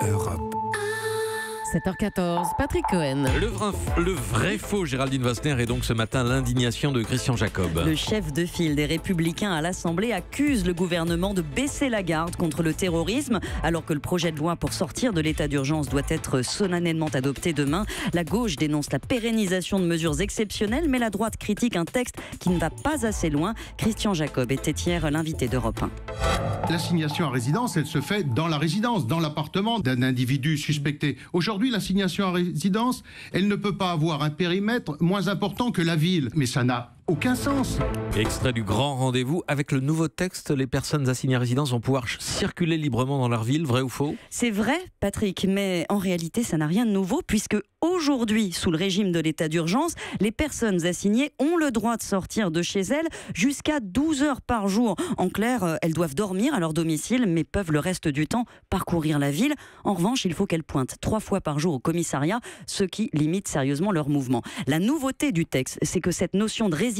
Europe. 7h14, Patrick Cohen. Le vrai faux, Géraldine Wasner, est donc ce matin l'indignation de Christian Jacob. Le chef de file des Républicains à l'Assemblée accuse le gouvernement de baisser la garde contre le terrorisme. Alors que le projet de loi pour sortir de l'état d'urgence doit être solennellement adopté demain, la gauche dénonce la pérennisation de mesures exceptionnelles, mais la droite critique un texte qui ne va pas assez loin. Christian Jacob était hier l'invité d'Europe 1. L'assignation à résidence, elle se fait dans la résidence, dans l'appartement d'un individu suspecté. Aujourd'hui, l'assignation à résidence, elle ne peut pas avoir un périmètre moins important que la ville. Mais ça n'a aucun sens. Extrait du grand rendez-vous. Avec le nouveau texte, les personnes assignées à résidence vont pouvoir circuler librement dans leur ville, vrai ou faux ? C'est vrai, Patrick, mais en réalité, ça n'a rien de nouveau puisque aujourd'hui, sous le régime de l'état d'urgence, les personnes assignées ont le droit de sortir de chez elles jusqu'à 12 heures par jour. En clair, elles doivent dormir à leur domicile, mais peuvent le reste du temps parcourir la ville. En revanche, il faut qu'elles pointent 3 fois par jour au commissariat, ce qui limite sérieusement leur mouvement. La nouveauté du texte, c'est que cette notion de résidence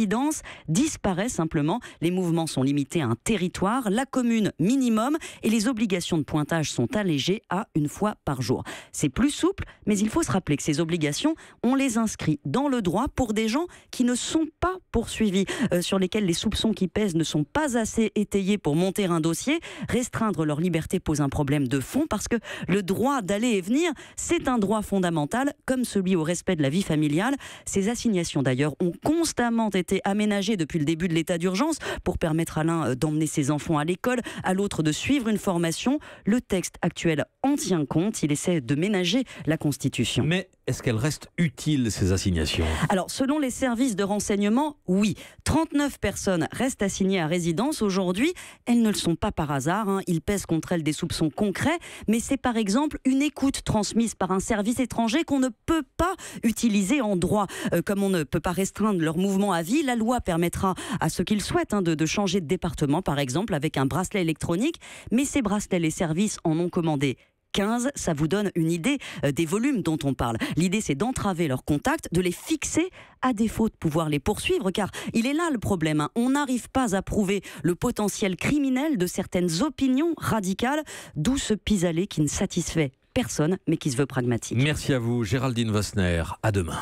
disparaît simplement. Les mouvements sont limités à un territoire, la commune minimum, et les obligations de pointage sont allégées à 1 fois par jour. C'est plus souple, mais il faut se rappeler que ces obligations, on les inscrit dans le droit pour des gens qui ne sont pas poursuivis, sur lesquels les soupçons qui pèsent ne sont pas assez étayés pour monter un dossier. Restreindre leur liberté pose un problème de fond parce que le droit d'aller et venir, c'est un droit fondamental, comme celui au respect de la vie familiale. Ces assignations d'ailleurs ont constamment été aménagées depuis le début de l'état d'urgence pour permettre à l'un d'emmener ses enfants à l'école, à l'autre de suivre une formation. Le texte actuel en tient compte, il essaie de ménager la Constitution. Mais est-ce qu'elles restent utiles, ces assignations ? Alors, selon les services de renseignement, oui. 39 personnes restent assignées à résidence aujourd'hui. Elles ne le sont pas par hasard. Il pèse contre elles des soupçons concrets. Mais c'est par exemple une écoute transmise par un service étranger qu'on ne peut pas utiliser en droit. Comme on ne peut pas restreindre leur mouvement à vie, la loi permettra à ceux qui le souhaitent de changer de département, par exemple, avec un bracelet électronique. Mais ces bracelets, les services en ont commandé 15, ça vous donne une idée des volumes dont on parle. L'idée, c'est d'entraver leurs contacts, de les fixer à défaut de pouvoir les poursuivre, car il est là le problème. On n'arrive pas à prouver le potentiel criminel de certaines opinions radicales, d'où ce pis-aller qui ne satisfait personne, mais qui se veut pragmatique. Merci à vous, Géraldine Wasner. À demain.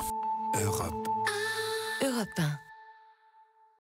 Europe. Europe 1.